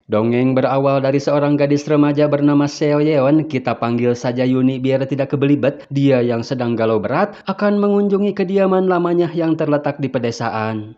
Dongeng berawal dari seorang gadis remaja bernama Seo Yeon, kita panggil saja Yuni biar tidak kebelibet. Dia yang sedang galau berat akan mengunjungi kediaman lamanya yang terletak di pedesaan.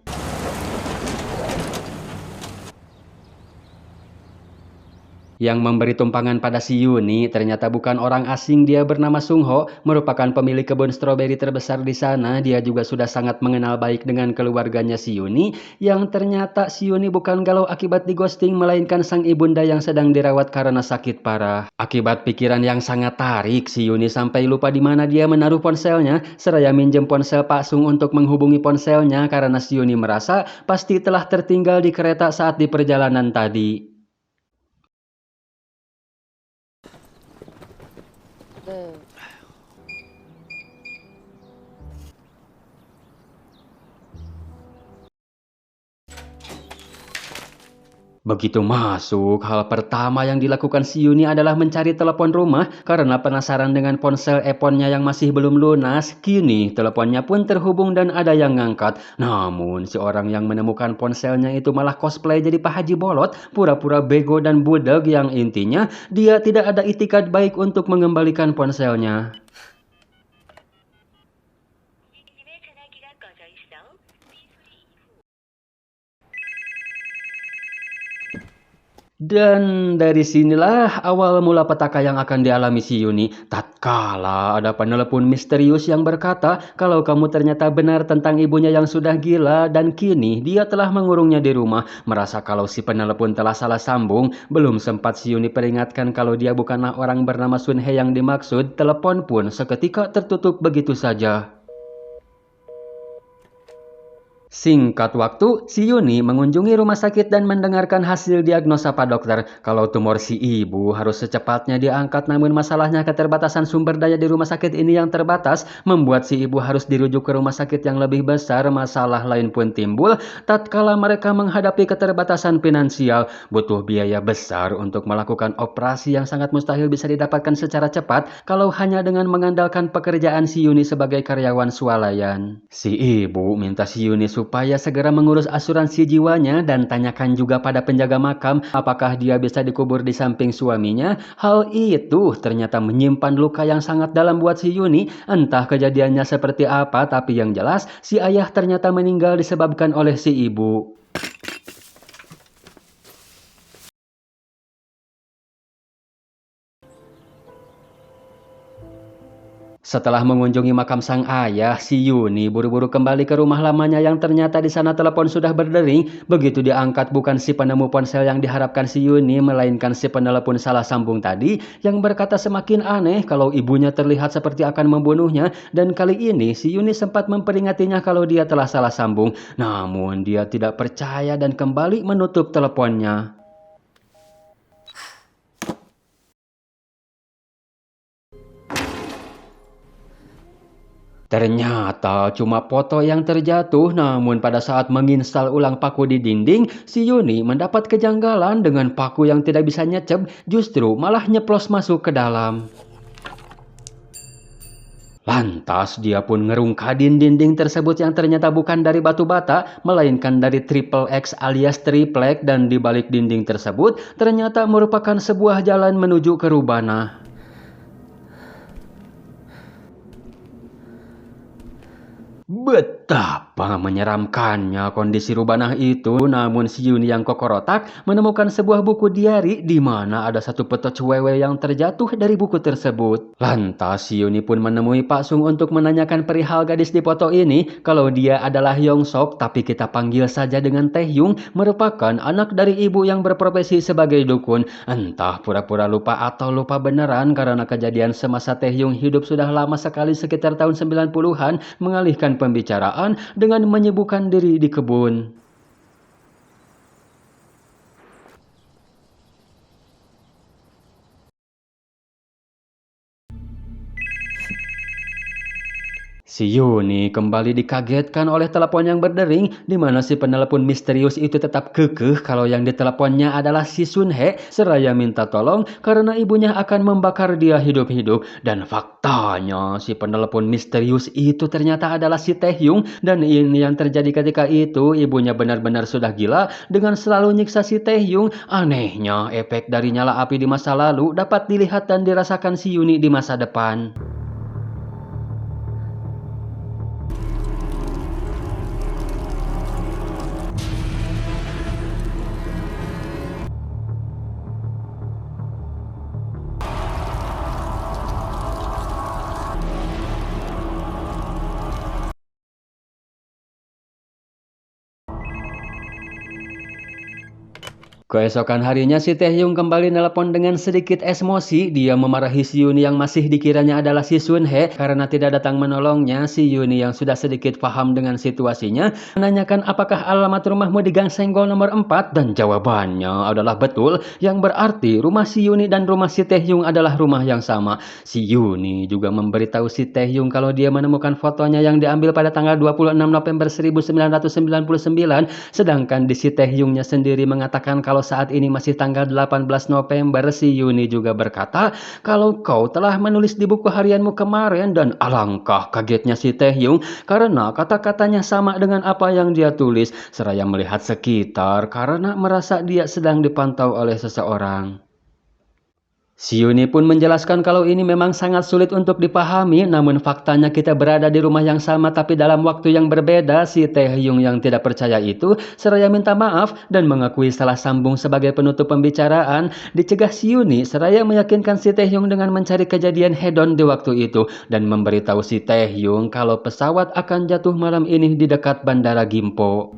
Yang memberi tumpangan pada si Yuni ternyata bukan orang asing. Dia bernama Sung Ho, merupakan pemilik kebun stroberi terbesar di sana. Dia juga sudah sangat mengenal baik dengan keluarganya si Yuni, yang ternyata si Yuni bukan galau akibat digosting, melainkan sang ibunda yang sedang dirawat karena sakit parah. Akibat pikiran yang sangat tarik, si Yuni sampai lupa di mana dia menaruh ponselnya, seraya minjem ponsel Pak Sung untuk menghubungi ponselnya karena si Yuni merasa pasti telah tertinggal di kereta saat di perjalanan tadi. 네. Begitu masuk, hal pertama yang dilakukan si Yuni adalah mencari telepon rumah karena penasaran dengan ponsel iPhone-nya yang masih belum lunas. Kini teleponnya pun terhubung dan ada yang ngangkat. Namun si orang yang menemukan ponselnya itu malah cosplay jadi Pak Haji Bolot, pura-pura bego dan budeg, yang intinya dia tidak ada itikad baik untuk mengembalikan ponselnya. Dan dari sinilah awal mula petaka yang akan dialami si Yuni. Tatkala ada penelepon misterius yang berkata kalau kamu ternyata benar tentang ibunya yang sudah gila dan kini dia telah mengurungnya di rumah. Merasa kalau si penelepon telah salah sambung, belum sempat si Yuni peringatkan kalau dia bukanlah orang bernama Sun He yang dimaksud, telepon pun seketika tertutup begitu saja. Singkat waktu, si Yuni mengunjungi rumah sakit dan mendengarkan hasil diagnosa Pak Dokter. Kalau tumor si ibu harus secepatnya diangkat, namun masalahnya keterbatasan sumber daya di rumah sakit ini yang terbatas membuat si ibu harus dirujuk ke rumah sakit yang lebih besar. Masalah lain pun timbul tatkala mereka menghadapi keterbatasan finansial. Butuh biaya besar untuk melakukan operasi yang sangat mustahil bisa didapatkan secara cepat kalau hanya dengan mengandalkan pekerjaan si Yuni sebagai karyawan swalayan. Si ibu minta si Yuni supaya segera mengurus asuransi jiwanya dan tanyakan juga pada penjaga makam apakah dia bisa dikubur di samping suaminya. Hal itu ternyata menyimpan luka yang sangat dalam buat si Yuni. Entah kejadiannya seperti apa, tapi yang jelas si ayah ternyata meninggal disebabkan oleh si ibu. Setelah mengunjungi makam sang ayah, si Yuni buru-buru kembali ke rumah lamanya yang ternyata di sana telepon sudah berdering. Begitu diangkat bukan si penemu ponsel yang diharapkan si Yuni, melainkan si penelepon salah sambung tadi yang berkata semakin aneh kalau ibunya terlihat seperti akan membunuhnya, dan kali ini si Yuni sempat memperingatinya kalau dia telah salah sambung. Namun dia tidak percaya dan kembali menutup teleponnya. Ternyata cuma foto yang terjatuh, namun pada saat menginstal ulang paku di dinding, si Yuni mendapat kejanggalan dengan paku yang tidak bisa nyecep, justru malah nyeplos masuk ke dalam. Lantas dia pun ngerungkadin dinding tersebut yang ternyata bukan dari batu bata, melainkan dari triple X alias triplek, dan di balik dinding tersebut ternyata merupakan sebuah jalan menuju ke Rubana. Betapa menyeramkannya kondisi Rubanah itu, namun si Yuni yang kokorotak menemukan sebuah buku diari di mana ada satu peta wewe yang terjatuh dari buku tersebut. Lantas si Yuni pun menemui Pak Sung untuk menanyakan perihal gadis di foto ini. Kalau dia adalah Yong Sok, tapi kita panggil saja dengan Teh Yung, merupakan anak dari ibu yang berprofesi sebagai dukun. Entah pura-pura lupa atau lupa beneran karena kejadian semasa Teh Yung hidup sudah lama sekali, sekitar tahun 90-an, mengalihkan pembicaraan dengan menyibukkan diri di kebun. Si Yuni kembali dikagetkan oleh telepon yang berdering, di mana si penelepon misterius itu tetap kekeh kalau yang diteleponnya adalah si Sun He, seraya minta tolong karena ibunya akan membakar dia hidup-hidup. Dan faktanya, si penelepon misterius itu ternyata adalah si Taehyung, dan ini yang terjadi ketika itu, ibunya benar-benar sudah gila dengan selalu nyiksa si Taehyung. Anehnya, efek dari nyala api di masa lalu dapat dilihat dan dirasakan si Yuni di masa depan. Keesokan harinya si Taehyung kembali nelpon dengan sedikit emosi. Dia memarahi si Yuni yang masih dikiranya adalah si Sun He karena tidak datang menolongnya. Si Yuni yang sudah sedikit paham dengan situasinya menanyakan apakah alamat rumahmu di Gang Senggol nomor 4 dan jawabannya adalah betul, yang berarti rumah si Yuni dan rumah si Taehyung adalah rumah yang sama. Si Yuni juga memberitahu si Taehyung kalau dia menemukan fotonya yang diambil pada tanggal 26 November 1999, sedangkan di si Taehyungnya sendiri mengatakan kalau saat ini masih tanggal 18 November. Si Yuni juga berkata kalau kau telah menulis di buku harianmu kemarin, dan alangkah kagetnya si Taehyung karena kata-katanya sama dengan apa yang dia tulis, seraya melihat sekitar karena merasa dia sedang dipantau oleh seseorang. Si Yuni pun menjelaskan kalau ini memang sangat sulit untuk dipahami, namun faktanya kita berada di rumah yang sama tapi dalam waktu yang berbeda. Si Taehyung yang tidak percaya itu seraya minta maaf dan mengakui salah sambung sebagai penutup pembicaraan. Dicegah si Yuni seraya meyakinkan si Taehyung dengan mencari kejadian hedon di waktu itu dan memberitahu si Taehyung kalau pesawat akan jatuh malam ini di dekat Bandara Gimpo.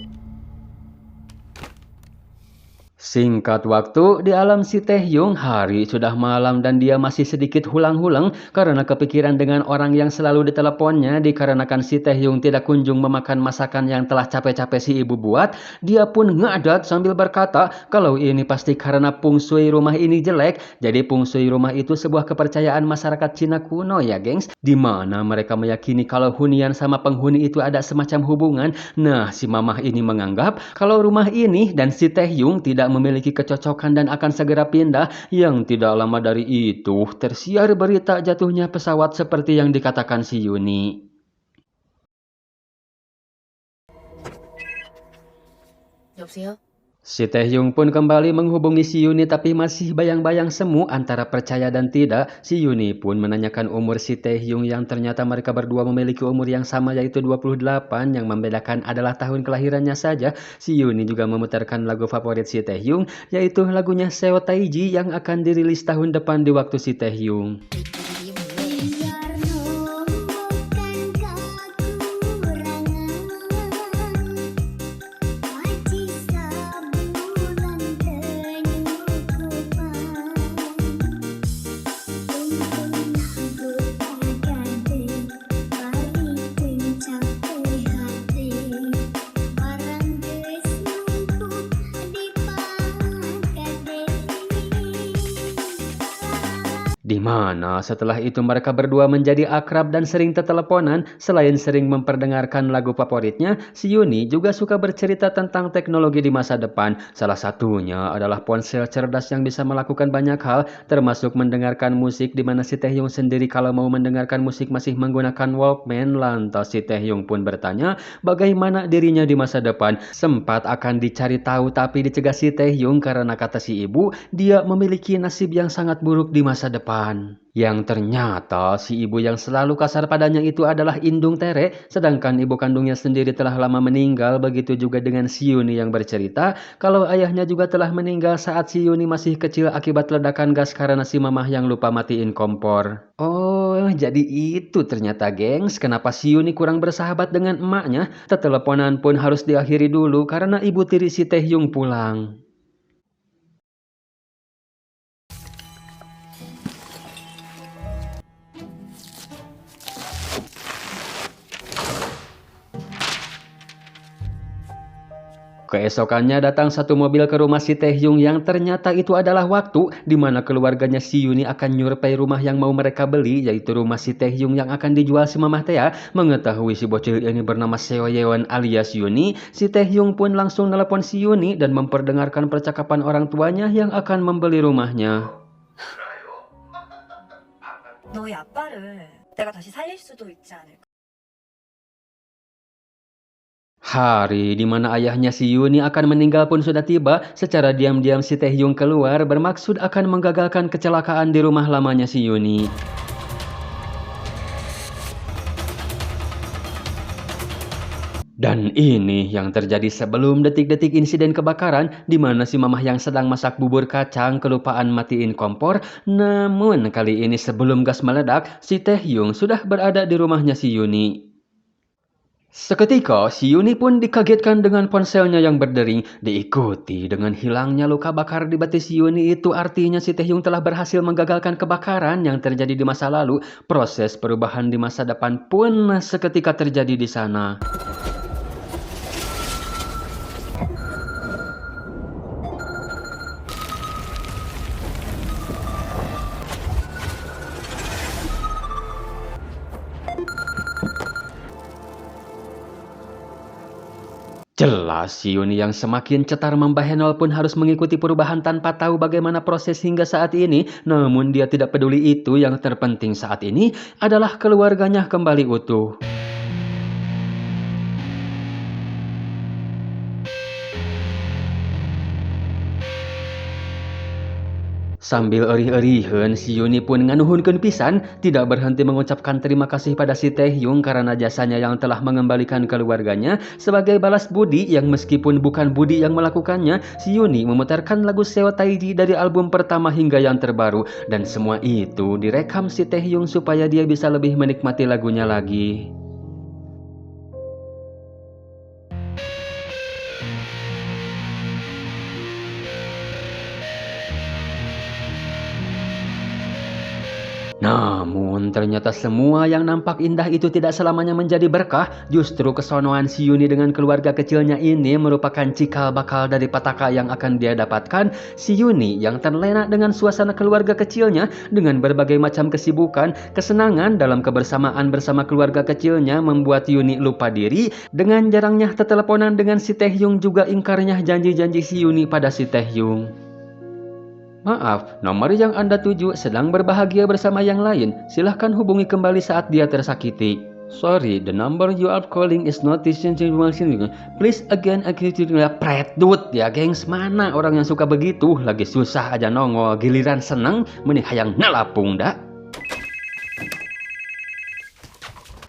Singkat waktu, di alam si Taehyung, hari sudah malam dan dia masih sedikit hulang-hulang karena kepikiran dengan orang yang selalu diteleponnya. Dikarenakan si Taehyung tidak kunjung memakan masakan yang telah capek-capek si ibu buat, dia pun ngadat sambil berkata kalau ini pasti karena fungshui rumah ini jelek. Jadi fungshui rumah itu sebuah kepercayaan masyarakat Cina kuno ya gengs, di mana mereka meyakini kalau hunian sama penghuni itu ada semacam hubungan. Nah, si mamah ini menganggap kalau rumah ini dan si Taehyung tidak memiliki kecocokan dan akan segera pindah. Yang tidak lama dari itu tersiar berita jatuhnya pesawat seperti yang dikatakan si Yuni. 여보세요? Si Taehyung pun kembali menghubungi si Yuni tapi masih bayang-bayang semu antara percaya dan tidak. Si Yuni pun menanyakan umur si Taehyung yang ternyata mereka berdua memiliki umur yang sama yaitu 28, yang membedakan adalah tahun kelahirannya saja. Si Yuni juga memutarkan lagu favorit si Taehyung yaitu lagunya Seo Taiji yang akan dirilis tahun depan di waktu si Taehyung. Di mana setelah itu mereka berdua menjadi akrab dan sering teteleponan. Selain sering memperdengarkan lagu favoritnya, si Yuni juga suka bercerita tentang teknologi di masa depan. Salah satunya adalah ponsel cerdas yang bisa melakukan banyak hal, termasuk mendengarkan musik, di mana si Taehyung sendiri kalau mau mendengarkan musik masih menggunakan Walkman. Lantas si Taehyung pun bertanya bagaimana dirinya di masa depan. Sempat akan dicari tahu tapi dicegah si Taehyung karena kata si ibu, dia memiliki nasib yang sangat buruk di masa depan. Yang ternyata si ibu yang selalu kasar padanya itu adalah indung Tere, sedangkan ibu kandungnya sendiri telah lama meninggal. Begitu juga dengan si Yuni yang bercerita kalau ayahnya juga telah meninggal saat si Yuni masih kecil akibat ledakan gas karena si mamah yang lupa matiin kompor. Oh, jadi itu ternyata gengs kenapa si Yuni kurang bersahabat dengan emaknya. Teteleponan pun harus diakhiri dulu karena ibu tiri si Taehyung pulang. Keesokannya datang satu mobil ke rumah si Taehyung yang ternyata itu adalah waktu di mana keluarganya si Yuni akan nyurvei rumah yang mau mereka beli, yaitu rumah si Taehyung yang akan dijual si Mamah Tea. Mengetahui si bocil ini bernama Seo Yeon alias Yuni, si Taehyung pun langsung nelpon si Yuni dan memperdengarkan percakapan orang tuanya yang akan membeli rumahnya. 너희 아빠를 내가 다시 살릴 수도 있지 않을까? Hari di mana ayahnya si Yuni akan meninggal pun sudah tiba. Secara diam-diam si Taehyung keluar bermaksud akan menggagalkan kecelakaan di rumah lamanya si Yuni. Dan ini yang terjadi sebelum detik-detik insiden kebakaran di mana si mamah yang sedang masak bubur kacang kelupaan matiin kompor. Namun kali ini sebelum gas meledak, si Taehyung sudah berada di rumahnya si Yuni. Seketika, si Yuni pun dikagetkan dengan ponselnya yang berdering, diikuti dengan hilangnya luka bakar di batis si Yuni. Itu artinya si Taehyung telah berhasil menggagalkan kebakaran yang terjadi di masa lalu. Proses perubahan di masa depan pun seketika terjadi di sana. Jelas si Yuni yang semakin cetar membahenol pun harus mengikuti perubahan tanpa tahu bagaimana proses hingga saat ini. Namun dia tidak peduli itu, yang terpenting saat ini adalah keluarganya kembali utuh. Sambil erih-eriheun, si Yuni pun nganuhunkeun pisan, tidak berhenti mengucapkan terima kasih pada si Taehyung karena jasanya yang telah mengembalikan keluarganya. Sebagai balas budi yang meskipun bukan budi yang melakukannya, si Yuni memutarkan lagu Seo Taiji dari album pertama hingga yang terbaru. Dan semua itu direkam si Taehyung supaya dia bisa lebih menikmati lagunya lagi. Namun ternyata semua yang nampak indah itu tidak selamanya menjadi berkah. Justru kesonoan si Yuni dengan keluarga kecilnya ini merupakan cikal bakal dari petaka yang akan dia dapatkan. Si Yuni yang terlena dengan suasana keluarga kecilnya dengan berbagai macam kesibukan, kesenangan dalam kebersamaan bersama keluarga kecilnya membuat Yuni lupa diri. Dengan jarangnya teteleponan dengan si Taehyung juga ingkarnya janji-janji si Yuni pada si Taehyung. Maaf, nomor yang Anda tuju sedang berbahagia bersama yang lain. Silahkan hubungi kembali saat dia tersakiti. Sorry, the number you are calling is not distinguishable. Please again predut ya gengs. Mana orang yang suka begitu? Lagi susah aja nongol, giliran seneng meni hayang nalapung dah.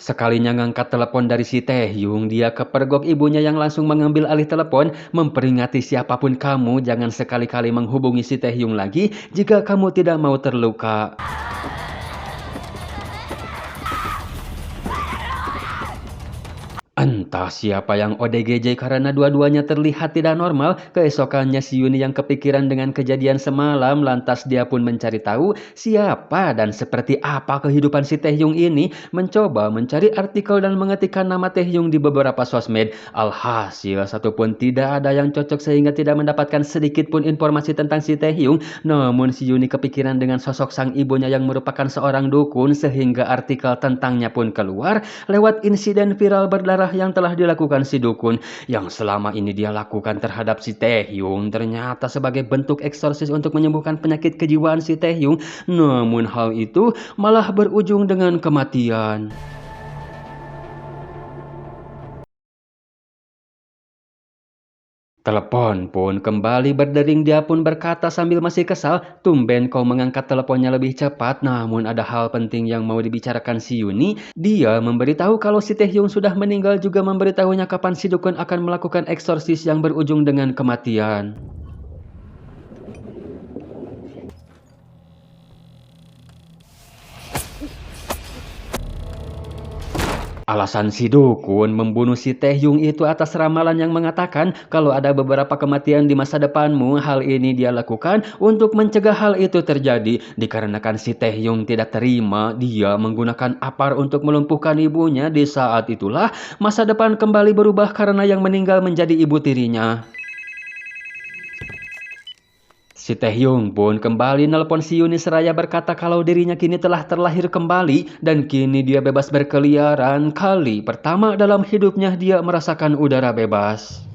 Sekalinya ngangkat telepon dari si Taehyung, dia kepergok ibunya yang langsung mengambil alih telepon, memperingati siapapun kamu jangan sekali-kali menghubungi si Taehyung lagi jika kamu tidak mau terluka. Entah siapa yang ODGJ karena dua-duanya terlihat tidak normal. Keesokannya si Yuni yang kepikiran dengan kejadian semalam, lantas dia pun mencari tahu siapa dan seperti apa kehidupan si Taehyung ini. Mencoba mencari artikel dan mengetikkan nama Taehyung di beberapa sosmed. Alhasil satupun tidak ada yang cocok sehingga tidak mendapatkan sedikit pun informasi tentang si Taehyung. Namun si Yuni kepikiran dengan sosok sang ibunya yang merupakan seorang dukun sehingga artikel tentangnya pun keluar lewat insiden viral berdarah yang telah dilakukan si dukun yang selama ini dia lakukan terhadap si Taehyung ternyata sebagai bentuk eksorsis untuk menyembuhkan penyakit kejiwaan si Taehyung. Namun hal itu malah berujung dengan kematian. Telepon pun kembali berdering, dia pun berkata sambil masih kesal, tumben kau mengangkat teleponnya lebih cepat. Namun ada hal penting yang mau dibicarakan si Yuni. Dia memberitahu kalau si Taehyung sudah meninggal, juga memberitahunya kapan si dukun akan melakukan eksorsis yang berujung dengan kematian. Alasan si dukun membunuh si Taehyung itu atas ramalan yang mengatakan kalau ada beberapa kematian di masa depanmu, hal ini dia lakukan untuk mencegah hal itu terjadi. Dikarenakan si Taehyung tidak terima, dia menggunakan apar untuk melumpuhkan ibunya. Di saat itulah masa depan kembali berubah karena yang meninggal menjadi ibu tirinya. Si Taehyung pun kembali nelpon si Yuni seraya berkata kalau dirinya kini telah terlahir kembali dan kini dia bebas berkeliaran. Kali pertama dalam hidupnya dia merasakan udara bebas.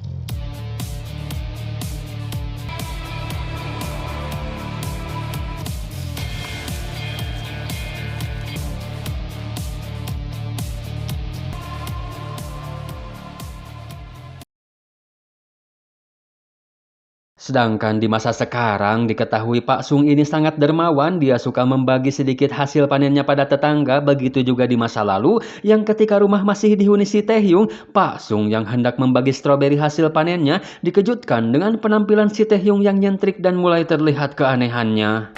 Sedangkan di masa sekarang diketahui Pak Sung ini sangat dermawan, dia suka membagi sedikit hasil panennya pada tetangga, begitu juga di masa lalu yang ketika rumah masih dihuni si Taehyung, Pak Sung yang hendak membagi stroberi hasil panennya dikejutkan dengan penampilan si Taehyung yang nyentrik dan mulai terlihat keanehannya.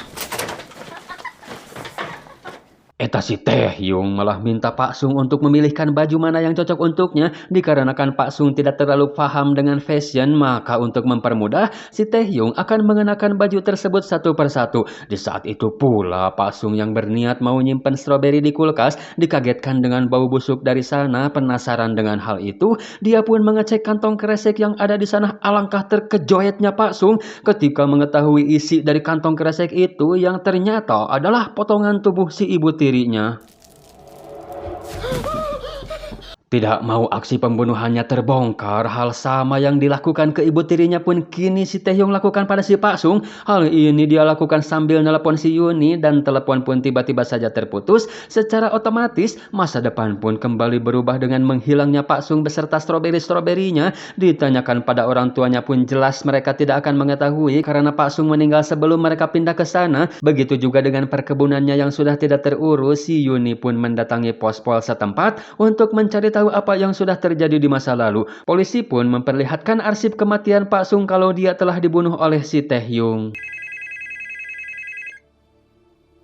Eta si Taehyung malah minta Pak Sung untuk memilihkan baju mana yang cocok untuknya. Dikarenakan Pak Sung tidak terlalu paham dengan fashion, maka untuk mempermudah, si Taehyung akan mengenakan baju tersebut satu persatu. Di saat itu pula Pak Sung yang berniat mau nyimpen stroberi di kulkas dikagetkan dengan bau busuk dari sana. Penasaran dengan hal itu, dia pun mengecek kantong kresek yang ada di sana. Alangkah terkejutnya Pak Sung ketika mengetahui isi dari kantong kresek itu yang ternyata adalah potongan tubuh si ibu tirinya. Tidak mau aksi pembunuhannya terbongkar, hal sama yang dilakukan ke ibu tirinya pun kini si Taehyung lakukan pada si Pak Sung. Hal ini dia lakukan sambil nelpon si Yuni dan telepon pun tiba-tiba saja terputus. Secara otomatis masa depan pun kembali berubah dengan menghilangnya Pak Sung beserta stroberi-stroberinya. Ditanyakan pada orang tuanya pun jelas mereka tidak akan mengetahui karena Pak Sung meninggal sebelum mereka pindah ke sana. Begitu juga dengan perkebunannya yang sudah tidak terurus, si Yuni pun mendatangi pos-pol setempat untuk mencari tahu apa yang sudah terjadi di masa lalu. Polisi pun memperlihatkan arsip kematian Pak Sung kalau dia telah dibunuh oleh si Taehyung.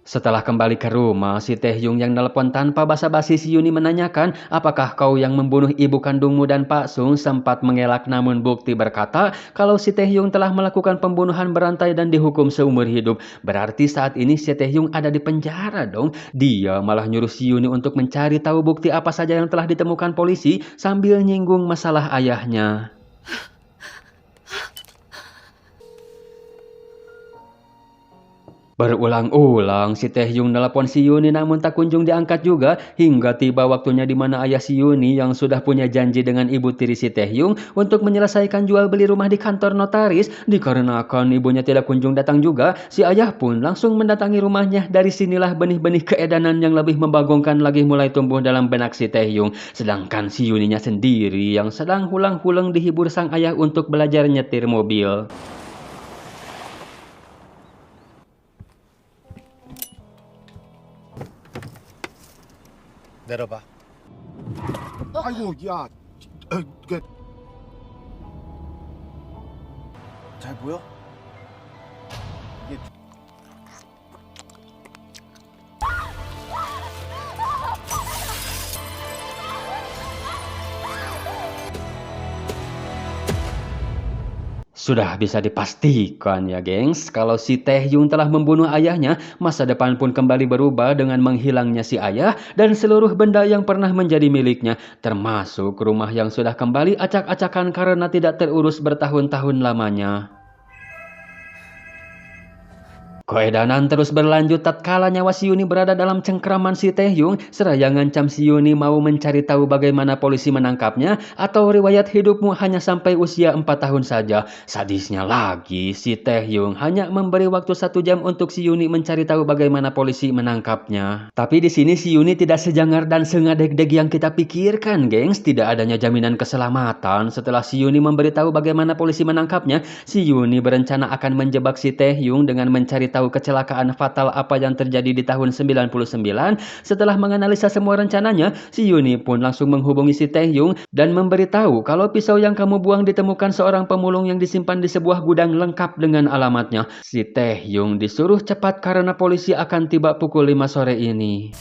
Setelah kembali ke rumah, si Taehyung yang nelpon tanpa basa-basi si Yuni menanyakan, apakah kau yang membunuh ibu kandungmu, dan Pak Sung sempat mengelak namun bukti berkata kalau si Taehyung telah melakukan pembunuhan berantai dan dihukum seumur hidup. Berarti saat ini si Taehyung ada di penjara dong. Dia malah nyuruh si Yuni untuk mencari tahu bukti apa saja yang telah ditemukan polisi sambil nyinggung masalah ayahnya. Berulang-ulang si Taehyung nelpon si Yuni namun tak kunjung diangkat juga hingga tiba waktunya di mana ayah si Yuni yang sudah punya janji dengan ibu tiri si Taehyung untuk menyelesaikan jual beli rumah di kantor notaris. Dikarenakan ibunya tidak kunjung datang juga, si ayah pun langsung mendatangi rumahnya. Dari sinilah benih-benih keedanan yang lebih membagongkan lagi mulai tumbuh dalam benak si Taehyung. Sedangkan si Yuninya sendiri yang sedang hulang-hulang dihibur sang ayah untuk belajar nyetir mobil. 내려봐. 아이고, 야, 그, 잘 보여? 이게 Sudah bisa dipastikan ya gengs, kalau si Taehyung telah membunuh ayahnya, masa depan pun kembali berubah dengan menghilangnya si ayah dan seluruh benda yang pernah menjadi miliknya, termasuk rumah yang sudah kembali acak-acakan karena tidak terurus bertahun-tahun lamanya. Keedanan terus berlanjut tatkala nyawa si Yuni berada dalam cengkraman si Taehyung, seraya ngancam si Yuni mau mencari tahu bagaimana polisi menangkapnya atau riwayat hidupmu hanya sampai usia 4 tahun saja. Sadisnya lagi, si Taehyung hanya memberi waktu 1 jam untuk si Yuni mencari tahu bagaimana polisi menangkapnya. Tapi di sini si Yuni tidak sejangar dan sengadeg-deg yang kita pikirkan, gengs. Tidak adanya jaminan keselamatan. Setelah si Yuni memberitahu bagaimana polisi menangkapnya, si Yuni berencana akan menjebak si Taehyung dengan mencari tahu kecelakaan fatal apa yang terjadi di tahun 99. Setelah menganalisa semua rencananya, si Yuni pun langsung menghubungi si Taehyung dan memberitahu kalau pisau yang kamu buang ditemukan seorang pemulung yang disimpan di sebuah gudang lengkap dengan alamatnya. Si Taehyung disuruh cepat karena polisi akan tiba pukul 5 sore ini.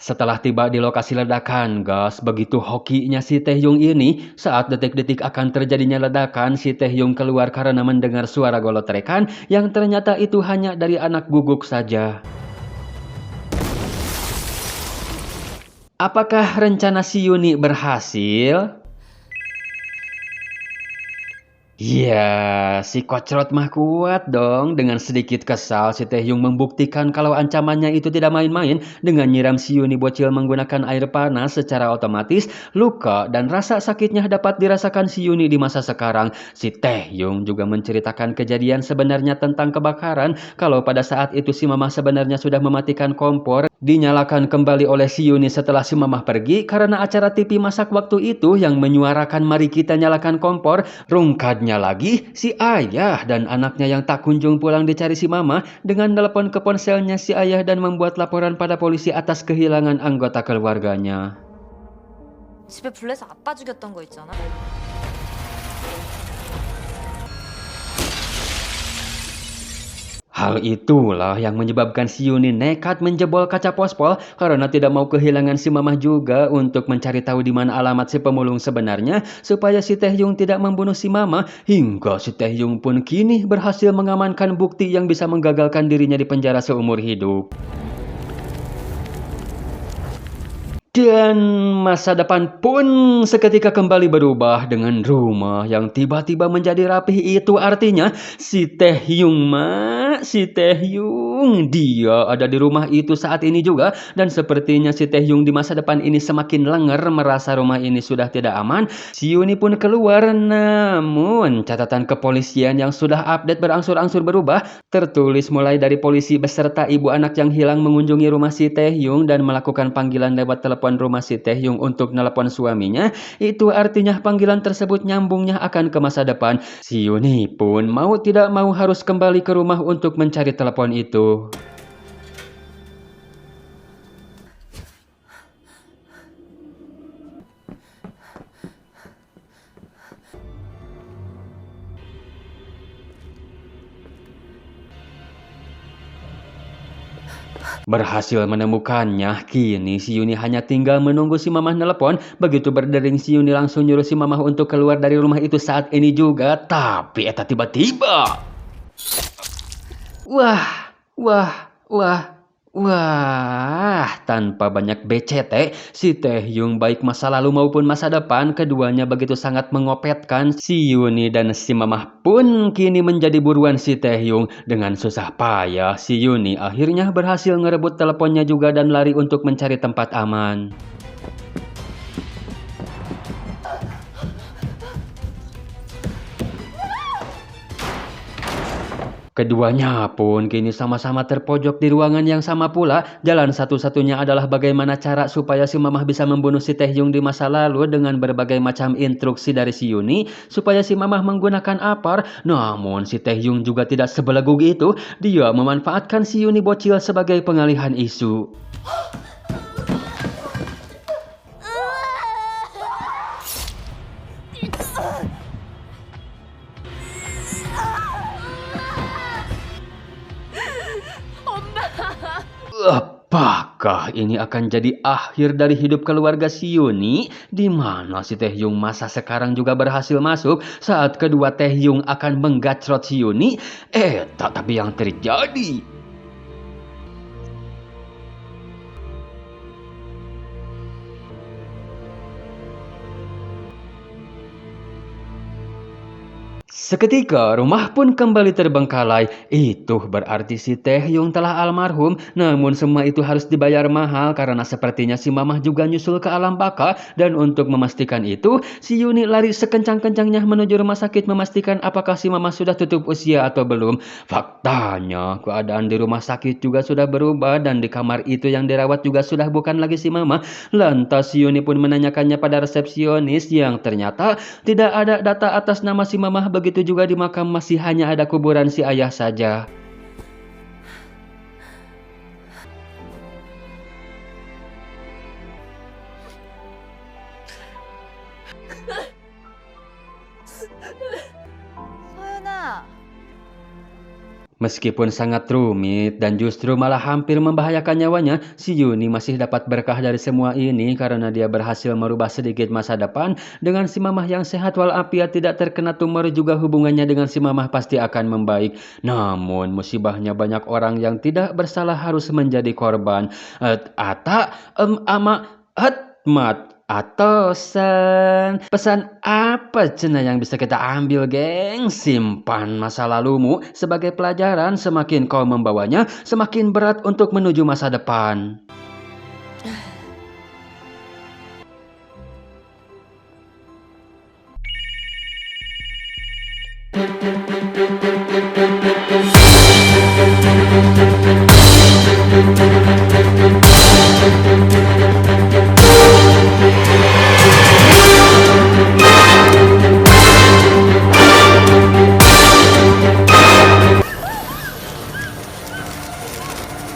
Setelah tiba di lokasi ledakan, gas begitu hokinya si Taehyung ini, saat detik-detik akan terjadinya ledakan, si Taehyung keluar karena mendengar suara golotrekan yang ternyata itu hanya dari anak guguk saja. Apakah rencana si Yuni berhasil? Iya, si Kocrot mah kuat dong. Dengan sedikit kesal, si Taehyung membuktikan kalau ancamannya itu tidak main-main dengan nyiram si Yuni bocil menggunakan air panas. Secara otomatis, luka dan rasa sakitnya dapat dirasakan si Yuni di masa sekarang. Si Taehyung juga menceritakan kejadian sebenarnya tentang kebakaran, kalau pada saat itu si Mamah sebenarnya sudah mematikan kompor, dinyalakan kembali oleh si Yuni setelah si Mamah pergi karena acara TV masak waktu itu yang menyuarakan mari kita nyalakan kompor. Rungkadnya lagi, si ayah dan anaknya yang tak kunjung pulang dicari si Mama dengan telepon ke ponselnya si ayah dan membuat laporan pada polisi atas kehilangan anggota keluarganya. 집에 불내서 아빠 죽였던 거 있잖아. Hal itulah yang menyebabkan si Yuni nekat menjebol kaca pospol karena tidak mau kehilangan si Mamah juga untuk mencari tahu di mana alamat si pemulung sebenarnya supaya si Taehyung tidak membunuh si Mamah, hingga si Taehyung pun kini berhasil mengamankan bukti yang bisa menggagalkan dirinya di penjara seumur hidup. Dan masa depan pun seketika kembali berubah dengan rumah yang tiba-tiba menjadi rapih. Itu artinya si Taehyung dia ada di rumah itu saat ini juga. Dan sepertinya si Taehyung di masa depan ini semakin lenger merasa rumah ini sudah tidak aman. Si Yuni pun keluar, namun catatan kepolisian yang sudah update berangsur-angsur berubah. Tertulis mulai dari polisi beserta ibu anak yang hilang mengunjungi rumah si Taehyung dan melakukan panggilan lewat telepon rumah si Taehyung untuk nelpon suaminya. Itu artinya panggilan tersebut nyambungnya akan ke masa depan. Si Yuni pun mau tidak mau harus kembali ke rumah untuk mencari telepon itu. Berhasil menemukannya, kini si Yuni hanya tinggal menunggu si Mamah nelpon. Begitu berdering si Yuni langsung nyuruh si Mamah untuk keluar dari rumah itu saat ini juga. Tapi eta tiba-tiba. Wah, tanpa banyak BCT, si Taehyung baik masa lalu maupun masa depan, keduanya begitu sangat mengopetkan. Si Yuni dan si Mamah pun kini menjadi buruan si Taehyung. Dengan susah payah, si Yuni akhirnya berhasil ngerebut teleponnya juga dan lari untuk mencari tempat aman. Keduanya pun kini sama-sama terpojok di ruangan yang sama pula. Jalan satu-satunya adalah bagaimana cara supaya si Mamah bisa membunuh si Taehyung di masa lalu dengan berbagai macam instruksi dari si Yuni supaya si Mamah menggunakan apar. Namun si Taehyung juga tidak sebelegug itu. Dia memanfaatkan si Yuni bocil sebagai pengalihan isu. Apakah ini akan jadi akhir dari hidup keluarga si Yuni? Di mana si Taehyung masa sekarang juga berhasil masuk saat kedua Taehyung akan menggacrot si Yuni? Tapi yang terjadi... Seketika rumah pun kembali terbengkalai. Itu berarti si Taehyung telah almarhum. Namun semua itu harus dibayar mahal karena sepertinya si Mamah juga nyusul ke alam baka. Dan untuk memastikan itu, si Yuni lari sekencang-kencangnya menuju rumah sakit memastikan apakah si Mamah sudah tutup usia atau belum. Faktanya keadaan di rumah sakit juga sudah berubah dan di kamar itu yang dirawat juga sudah bukan lagi si Mamah. Lantas si Yuni pun menanyakannya pada resepsionis yang ternyata tidak ada data atas nama si Mamah. Begitu juga di makam masih hanya ada kuburan si ayah saja. 서연아. Meskipun sangat rumit dan justru malah hampir membahayakan nyawanya, si Yuni masih dapat berkah dari semua ini karena dia berhasil merubah sedikit masa depan dengan si mamah yang sehat walafiat tidak terkena tumor juga hubungannya dengan si mamah pasti akan membaik. Namun musibahnya banyak orang yang tidak bersalah harus menjadi korban. Ama hatmat atau pesan apa cina yang bisa kita ambil, geng? Simpan masa lalumu sebagai pelajaran. Semakin kau membawanya, semakin berat untuk menuju masa depan.